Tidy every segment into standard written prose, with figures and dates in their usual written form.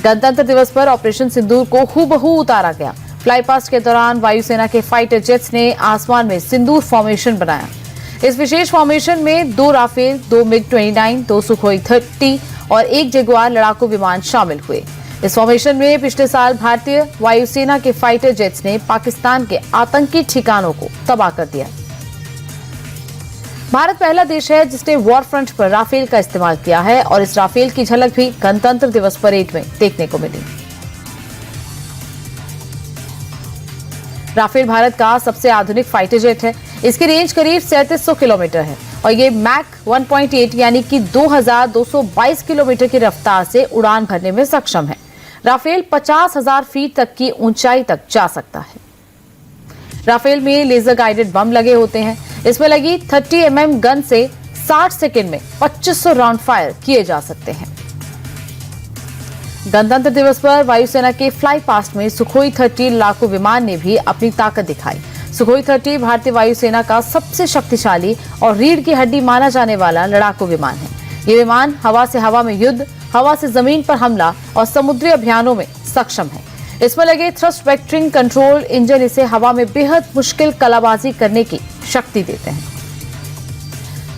गणतंत्र दिवस पर ऑपरेशन सिंदूर को हूबहू उतारा गया। फ्लाई पास्ट के दौरान वायुसेना के फाइटर जेट्स ने आसमान में सिंदूर फॉर्मेशन बनाया। इस विशेष फॉर्मेशन में 2 राफेल, 2 MiG-29, 2 सुखोई 30 और 1 जगुआर लड़ाकू विमान शामिल हुए। इस फॉर्मेशन में पिछले साल भारतीय वायुसेना के फाइटर जेट्स ने पाकिस्तान के आतंकी ठिकानों को तबाह कर दिया। भारत पहला देश है जिसने वॉर फ्रंट पर राफेल का इस्तेमाल किया है और इस राफेल की झलक भी गणतंत्र दिवस परेड में देखने को मिली। राफेल भारत का सबसे आधुनिक फाइटर जेट है। इसकी रेंज करीब 3700 किलोमीटर है और ये मैक 1.8 यानी कि 2222 किलोमीटर की रफ्तार से उड़ान भरने में सक्षम है। राफेल 50,000 फीट तक की ऊंचाई तक जा सकता है। राफेल में लेजर गाइडेड बम लगे होते हैं। इसमें लगी 30 mm गन से 60 सेकेंड में 2500 राउंड फायर किए जा सकते हैं। गणतंत्र दिवस पर वायुसेना के फ्लाई पास्ट में सुखोई 30 लड़ाकू विमान ने भी अपनी ताकत दिखाई। सुखोई 30 भारतीय वायुसेना का सबसे शक्तिशाली और रीढ़ की हड्डी माना जाने वाला लड़ाकू विमान है। ये विमान हवा से हवा में युद्ध, हवा से जमीन पर हमला और समुद्री अभियानों में सक्षम है। इसमें लगे थ्रस्ट वेक्टरिंग कंट्रोल इंजन इसे हवा में बेहद मुश्किल कलाबाजी करने की शक्ति देते हैं।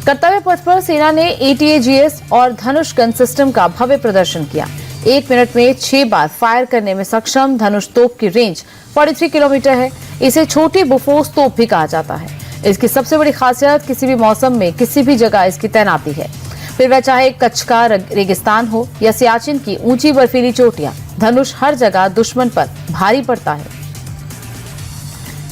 कर्तव्य पथ पर सेना ने ATAGS और धनुष गन सिस्टम का भव्य प्रदर्शन किया। 1 मिनट में 6 बार फायर करने में सक्षम धनुष तोप की रेंज 43 किलोमीटर है। इसे छोटी बोफोर्स तोप भी कहा जाता है। इसकी सबसे बड़ी खासियत किसी भी मौसम में किसी भी जगह इसकी तैनाती है। फिर वह चाहे कच्छ का रेगिस्तान हो या सियाचिन की ऊंची बर्फीली चोटियां, धनुष हर जगह दुश्मन पर भारी पड़ता है।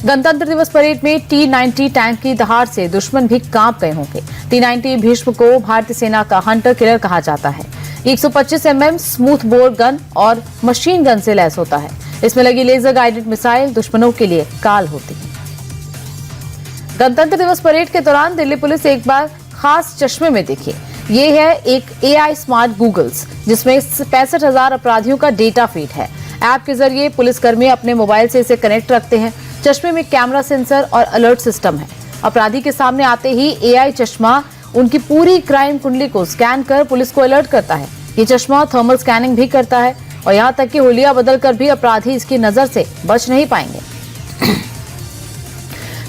गणतंत्र दिवस परेड में T-90 टैंक की दहाड़ से दुश्मन भी कांप गए होंगे। T-90 भीष्म को भारतीय सेना का हंटर किलर कहा जाता है। 125 mm स्मूथ बोर गन और मशीन गन से लैस होता है। इसमें लगी लेजर गाइडेड मिसाइल दुश्मनों के लिए काल होती है। गणतंत्र दिवस परेड के दौरान दिल्ली पुलिस एक बार खास चश्मे में दिखी। ये है एक AI स्मार्ट गूगल्स जिसमें 65,000 अपराधियों का डेटा फीड है। ऐप के जरिए पुलिसकर्मी अपने मोबाइल से इसे कनेक्ट रखते हैं। चश्मे में कैमरा, सेंसर और अलर्ट सिस्टम है। अपराधी के सामने आते ही AI चश्मा उनकी पूरी क्राइम कुंडली को स्कैन कर पुलिस को अलर्ट करता है। ये चश्मा थर्मल स्कैनिंग भी करता है और यहाँ तक कि हुलिया बदलकर भी अपराधी इसकी नजर से बच नहीं पाएंगे।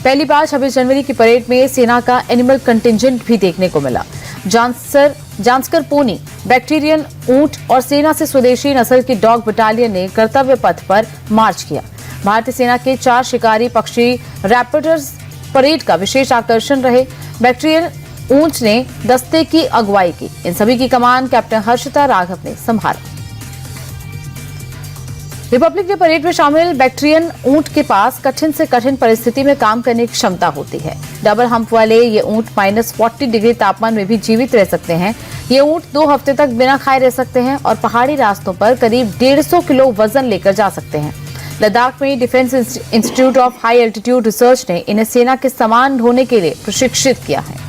पहली बार 26 जनवरी की परेड में सेना का एनिमल कंटिंजेंट भी देखने को मिला। जानस्कर पोनी, बैक्टीरियन ऊंट और सेना से स्वदेशी नस्ल की डॉग बटालियन ने कर्तव्य पथ पर मार्च किया। भारतीय सेना के 4 शिकारी पक्षी रैप्टर्स परेड का विशेष आकर्षण रहे। बैक्टीरियन ऊंट ने दस्ते की अगुवाई की। इन सभी की कमान कैप्टन हर्षिता राघव ने संभाला। रिपब्लिक डे परेड में शामिल बैक्टीरियन ऊंट के पास कठिन से कठिन परिस्थिति में काम करने की क्षमता होती है। डबल हम्प वाले ये ऊंट -40 डिग्री तापमान में भी जीवित रह सकते हैं। ये ऊंट 2 हफ्ते तक बिना खाए रह सकते हैं और पहाड़ी रास्तों पर करीब 150 किलो वजन लेकर जा सकते हैं। लद्दाख में defence institute of high altitude research ने इन्हें सेना के सामान ढोने के लिए प्रशिक्षित किया है।